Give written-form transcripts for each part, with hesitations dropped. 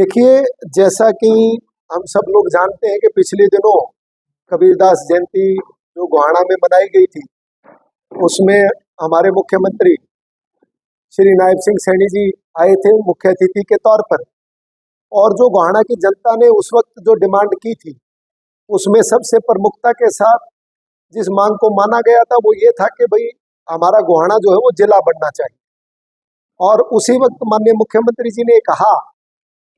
देखिए, जैसा कि हम सब लोग जानते हैं कि पिछले दिनों कबीरदास जयंती जो गोहाना में मनाई गई थी, उसमें हमारे मुख्यमंत्री श्री नायब सिंह सैनी जी आए थे मुख्य अतिथि के तौर पर। और जो गोहाना की जनता ने उस वक्त जो डिमांड की थी, उसमें सबसे प्रमुखता के साथ जिस मांग को माना गया था वो ये था कि भाई हमारा गोहाना जो है वो जिला बनना चाहिए। और उसी वक्त माननीय मुख्यमंत्री जी ने कहा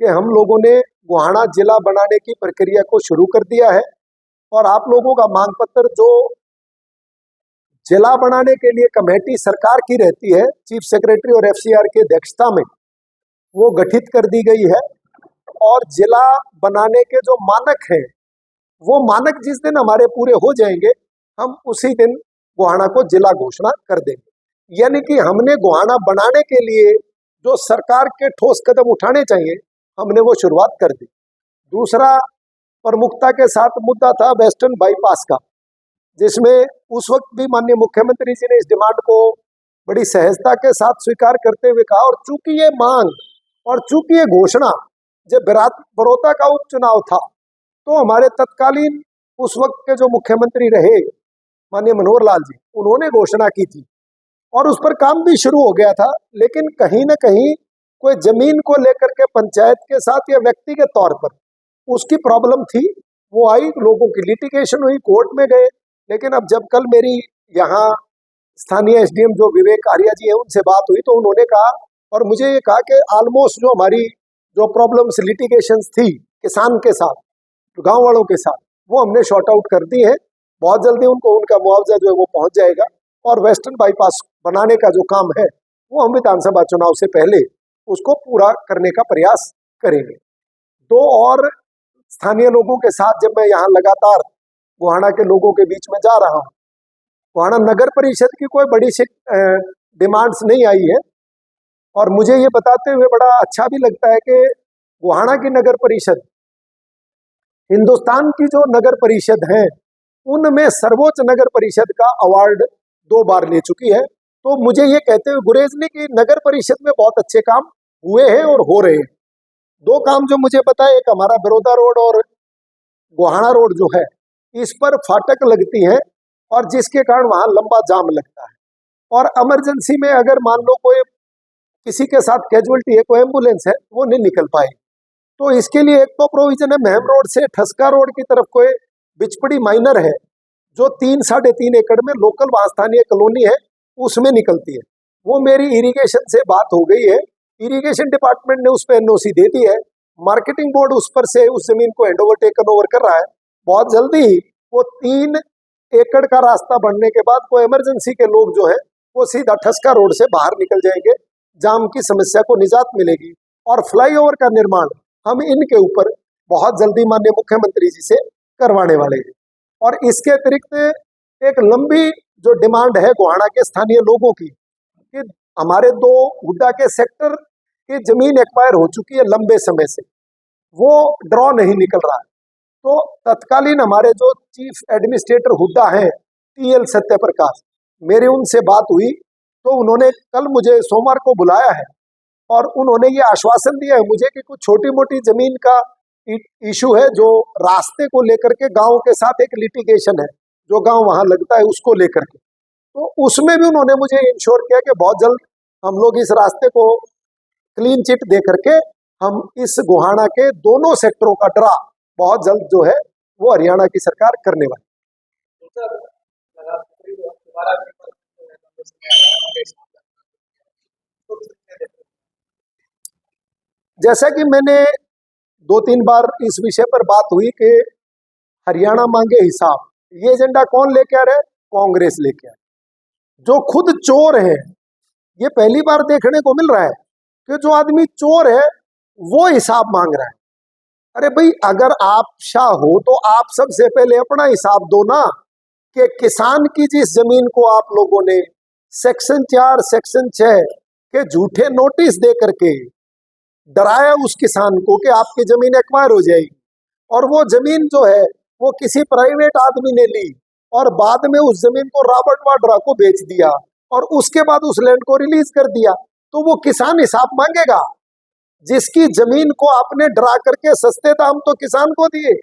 कि हम लोगों ने गोहाना जिला बनाने की प्रक्रिया को शुरू कर दिया है और आप लोगों का मांग पत्र जो जिला बनाने के लिए कमेटी सरकार की रहती है, चीफ सेक्रेटरी और एफसीआर की अध्यक्षता में वो गठित कर दी गई है। और जिला बनाने के जो मानक हैं, वो मानक जिस दिन हमारे पूरे हो जाएंगे, हम उसी दिन गोहाना को जिला घोषणा कर देंगे। यानी कि हमने गोहाना बनाने के लिए जो सरकार के ठोस कदम उठाने चाहिए, हमने वो शुरुआत कर दी। दूसरा प्रमुखता के साथ मुद्दा था वेस्टर्न बाईपास का, जिसमें उस वक्त भी माननीय मुख्यमंत्री जी ने इस डिमांड को बड़ी सहजता के साथ स्वीकार करते हुए कहा। और चूंकि ये मांग और चूंकि ये घोषणा जब बड़ौदा का उपचुनाव था, तो हमारे तत्कालीन उस वक्त के जो मुख्यमंत्री रहे माननीय मनोहर लाल जी, उन्होंने घोषणा की थी और उस पर काम भी शुरू हो गया था। लेकिन कहीं ना कहीं कोई जमीन को लेकर के पंचायत के साथ या व्यक्तिगत तौर पर उसकी प्रॉब्लम थी, वो आई, लोगों की लिटिगेशन हुई, कोर्ट में गए। लेकिन अब जब कल मेरी यहाँ स्थानीय एसडीएम जो विवेक आर्या जी है उनसे बात हुई, तो उन्होंने कहा और मुझे ये कहा कि ऑलमोस्ट जो हमारी जो प्रॉब्लम्स लिटिगेशंस थी किसान के साथ, गांव वालों के साथ, वो हमने शॉर्ट आउट कर दी है। बहुत जल्दी उनको उनका मुआवजा जो है वो पहुंच जाएगा और वेस्टर्न बाईपास बनाने का जो काम है वो हम विधानसभा चुनाव से पहले उसको पूरा करने का प्रयास करेंगे। दो और स्थानीय लोगों के साथ जब मैं यहाँ लगातार गोहाना के लोगों के बीच में जा रहा हूँ, गोहाना नगर परिषद की कोई बड़ी सी डिमांड्स नहीं आई है। और मुझे ये बताते हुए बड़ा अच्छा भी लगता है कि गोहाना की नगर परिषद हिंदुस्तान की जो नगर परिषद है उनमें सर्वोच्च नगर परिषद का अवार्ड 2 बार ले चुकी है। तो मुझे ये कहते हुए गुरेज ने कि नगर परिषद में बहुत अच्छे काम हुए हैं और हो रहे हैं। 2 काम जो मुझे पता है, एक हमारा बड़ौदा रोड और गोहाना रोड जो है, इस पर फाटक लगती है और जिसके कारण वहां लंबा जाम लगता है। और इमरजेंसी में अगर मान लो कोई किसी के साथ कैजुअलिटी है, कोई एम्बुलेंस है, वो नहीं निकल पाए। तो इसके लिए एक तो प्रोविजन है महम रोड से ठसका रोड की तरफ कोई बिचपड़ी माइनर है जो 3-3.5 एकड़ में लोकल वहां स्थानीय कॉलोनी है उसमें निकलती है। वो मेरी इरिगेशन से बात हो गई है, इरिगेशन डिपार्टमेंट ने उस पर एनओसी दे दी है, मार्केटिंग बोर्ड उस पर से उस जमीन को हैंडओवर टेकन ओवर कर रहा है। बहुत जल्दी ही वो 3 एकड़ का रास्ता बनने के बाद कोई इमरजेंसी के लोग जो है वो सीधा ठसका रोड से बाहर निकल जाएंगे, जाम की समस्या को निजात मिलेगी। और फ्लाईओवर का निर्माण हम इनके ऊपर बहुत जल्दी माननीय मुख्यमंत्री जी से करवाने वाले हैं। और इसके अतिरिक्त एक लंबी जो डिमांड है गोहाना के स्थानीय लोगों की कि हमारे 2 हुड्डा के सेक्टर की जमीन एक्वायर हो चुकी है लंबे समय से, वो ड्रॉ नहीं निकल रहा है। तो तत्कालीन हमारे जो चीफ एडमिनिस्ट्रेटर हुड्डा हैं टीएल सत्यप्रकाश, मेरी उनसे बात हुई तो उन्होंने कल मुझे सोमवार को बुलाया है और उन्होंने ये आश्वासन दिया है मुझे कि कुछ छोटी मोटी जमीन का इशू है जो रास्ते को लेकर के गांव के साथ एक लिटिगेशन है जो गांव वहां लगता है उसको लेकर के, तो उसमें भी उन्होंने मुझे इंश्योर किया कि बहुत जल्द हम लोग इस रास्ते को क्लीन चिट दे करके हम इस गोहाना के दोनों सेक्टरों का ड्रा बहुत जल्द जो है वो हरियाणा की सरकार करने वाली। जैसा कि मैंने 2-3 बार इस विषय पर बात हुई कि हरियाणा मांगे हिसाब, ये एजेंडा कौन लेके आ रहा है? कांग्रेस लेके आ रहा है। जो खुद चोर है, ये पहली बार देखने को मिल रहा है कि जो आदमी चोर है वो हिसाब मांग रहा है। अरे भाई, अगर आप शाह हो तो आप सबसे पहले अपना हिसाब दो ना, कि किसान की जिस जमीन को आप लोगों ने सेक्शन 4 सेक्शन 6 के झूठे नोटिस दे करके डराया उस किसान को कि आपकी जमीन एक्वायर हो जाएगी, और वो जमीन जो है वो किसी प्राइवेट आदमी ने ली और बाद में उस जमीन को रॉबर्ट वाड्रा को बेच दिया और उसके बाद उस लैंड को रिलीज कर दिया, तो वो किसान हिसाब मांगेगा। जिसकी जमीन को आपने डरा करके सस्ते दाम तो किसान को दिए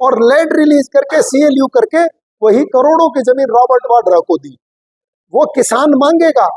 और लैंड रिलीज करके CLU करके वही करोड़ों की जमीन रॉबर्ट वाड्रा को दी। वो किसान मांगेगा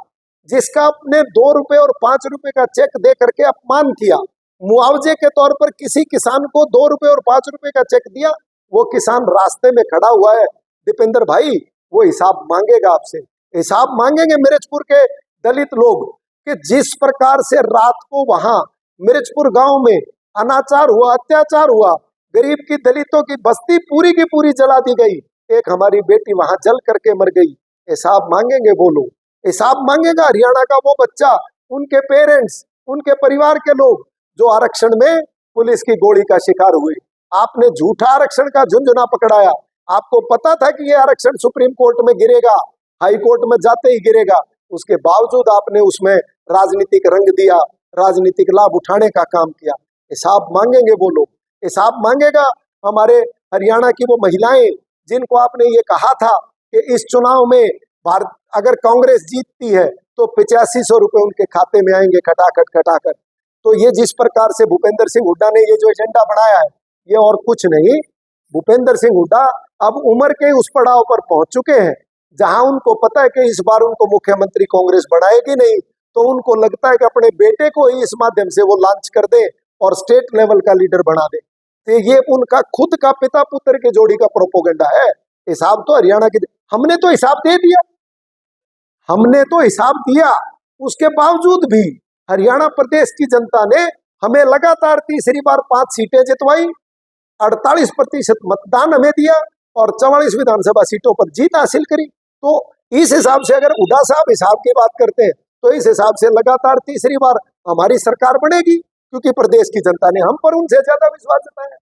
जिसका आपने 2 रुपए और 5 रुपए का चेक दे करके अपमान किया, मुआवजे के तौर पर किसी किसान को 2 रुपए और 5 रुपए का चेक दिया, वो किसान रास्ते में खड़ा हुआ है। दीपेंद्र भाई, वो हिसाब मांगेगा आपसे। हिसाब मांगेंगे मिर्चपुर के दलित लोग कि जिस प्रकार से रात को वहां मिर्चपुर गांव में अनाचार हुआ, अत्याचार हुआ, गरीब की दलितों की बस्ती पूरी की पूरी जला दी गई, एक हमारी बेटी वहां जल करके मर गई। हिसाब मांगेंगे वो लोग। हिसाब मांगेगा हरियाणा का वो बच्चा, उनके पेरेंट्स, उनके परिवार के लोग जो आरक्षण में पुलिस की गोली का शिकार हुए। आपने झूठा आरक्षण का झुंझुना पकड़ाया। आपको पता था कि ये आरक्षण सुप्रीम कोर्ट में गिरेगा, हाई कोर्ट में जाते ही गिरेगा, उसके बावजूद आपने उसमें राजनीतिक रंग दिया, राजनीतिक लाभ उठाने का काम किया। हिसाब मांगेंगे वो लोग। हिसाब मांगेगा हमारे हरियाणा की वो महिलाएं जिनको आपने ये कहा था कि इस चुनाव में भारत अगर कांग्रेस जीतती है तो 8500 रुपए उनके खाते में आएंगे खटाखट खटाखट। तो ये जिस प्रकार से भूपेंद्र सिंह हुड्डा ने ये जो एजेंडा बनाया है, ये और कुछ नहीं। भूपेंद्र सिंह हुड्डा अब उम्र के उस पड़ाव पर पहुंच चुके हैं जहां उनको पता है कि इस बार उनको मुख्यमंत्री कांग्रेस बनाएगी नहीं, तो उनको लगता है कि अपने बेटे को ही इस माध्यम से वो लॉन्च कर दे और स्टेट लेवल का लीडर बना दे। तो ये उनका खुद का पिता पुत्र के जोड़ी का प्रोपोगंडा है। हिसाब तो हरियाणा की, हमने तो हिसाब दे दिया, हमने तो हिसाब दिया, उसके बावजूद भी हरियाणा प्रदेश की जनता ने हमें लगातार तीसरी बार 5 सीटें जितवाई, 48% मतदान हमें दिया और 44 विधानसभा सीटों पर जीत हासिल करी। तो इस हिसाब से अगर हुड्डा साहब हिसाब की बात करते हैं तो इस हिसाब से लगातार तीसरी बार हमारी सरकार बनेगी, क्योंकि प्रदेश की जनता ने हम पर उनसे ज्यादा विश्वास जताया।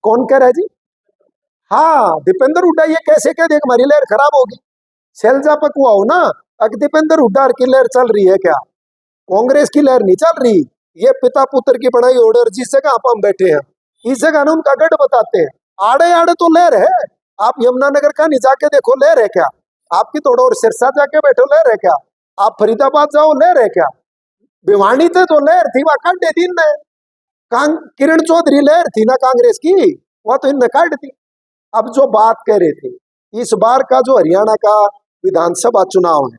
कौन कह रहा है जी? हाँ, दीपेंद्र हुड्डा ये कैसे कह दे हमारी लहर खराब होगी? शैलजा पकुआ हो ना, अगर दीपेंद्र हुड्डा की लहर चल रही है क्या? कांग्रेस की लहर नहीं चल रही। ये पिता पुत्र की बनाई ऑर्डर जिस जगह आप हम बैठे हैं, इस जगह ना उनका गढ़ बताते हैं। आड़े आड़े तो लहर है। आप यमुनानगर का नहीं जाके देखो लहर है क्या? आपकी तोड़ो और सिरसा जाके बैठो लहर है क्या? आप फरीदाबाद जाओ लहर है क्या? भिवानी थे तो लहर थी, वहां काट दी इनने। किरण चौधरी लहर थी ना कांग्रेस की, वहां तो इनने काट दी। अब जो बात कह रहे थे, इस बार का जो हरियाणा का विधानसभा चुनाव है,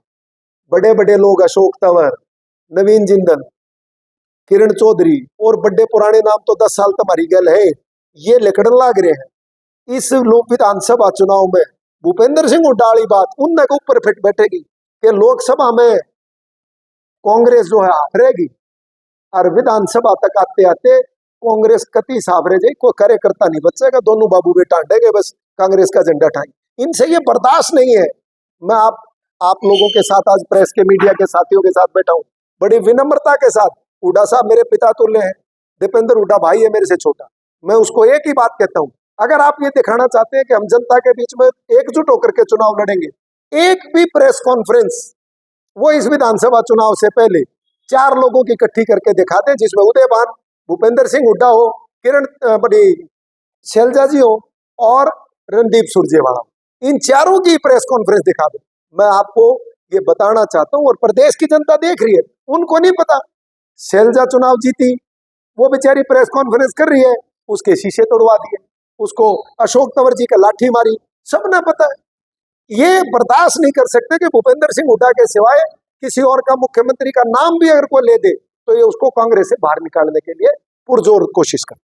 बड़े बड़े लोग अशोक तंवर, नवीन जिंदल, किरण चौधरी और बड़े पुराने नाम तो 10 साल तुम्हारी गल है, ये लिखण लाग रहे हैं। इस लोक विधानसभा चुनाव में भूपेंद्र सिंह हुड्डा वाली बात उनने के ऊपर फिट बैठेगी कि लोकसभा में कांग्रेस जो है हारेगी और विधानसभा तक आते आते कांग्रेस कति सावरे जाए, कोई कार्यकर्ता नहीं बचेगा, दोनों बाबू बेटा अंडेंगे बस कांग्रेस का झंडा ठाई। इनसे ये बर्दाश्त नहीं है। मैं आप लोगों के साथ आज प्रेस के मीडिया के साथियों के साथ बैठा हूँ, बड़ी विनम्रता के साथ। हुड्डा साहब मेरे पिता तुल्य हैं, दीपेंद्र हुड्डा भाई है मेरे से छोटा। मैं उसको एक ही बात कहता हूँ, अगर आप ये दिखाना चाहते हैं कि हम जनता के बीच में एकजुट होकर के चुनाव लड़ेंगे, एक भी प्रेस कॉन्फ्रेंस वो इस विधानसभा चुनाव से पहले 4 लोगों की इकट्ठी करके दिखा दें, जिसमें उदयभान, भूपेंद्र सिंह हुड्डा हो, किरण बड़ी शैलजा जी हो और रणदीप सुरजेवाला, इन चारों की प्रेस कॉन्फ्रेंस दिखा दो। मैं आपको ये बताना चाहता हूँ और प्रदेश की जनता देख रही है, उनको नहीं पता। शैलजा चुनाव जीती, वो बेचारी प्रेस कॉन्फ्रेंस कर रही है, उसके शीशे तोड़वा दिए, उसको अशोक तंवर जी का लाठी मारी, सबने पता है। ये बर्दाश्त नहीं कर सकते कि भूपेंद्र सिंह हुड्डा के सिवाय किसी और का मुख्यमंत्री का नाम भी अगर कोई ले दे तो ये उसको कांग्रेस से बाहर निकालने के लिए पुरजोर कोशिश करते।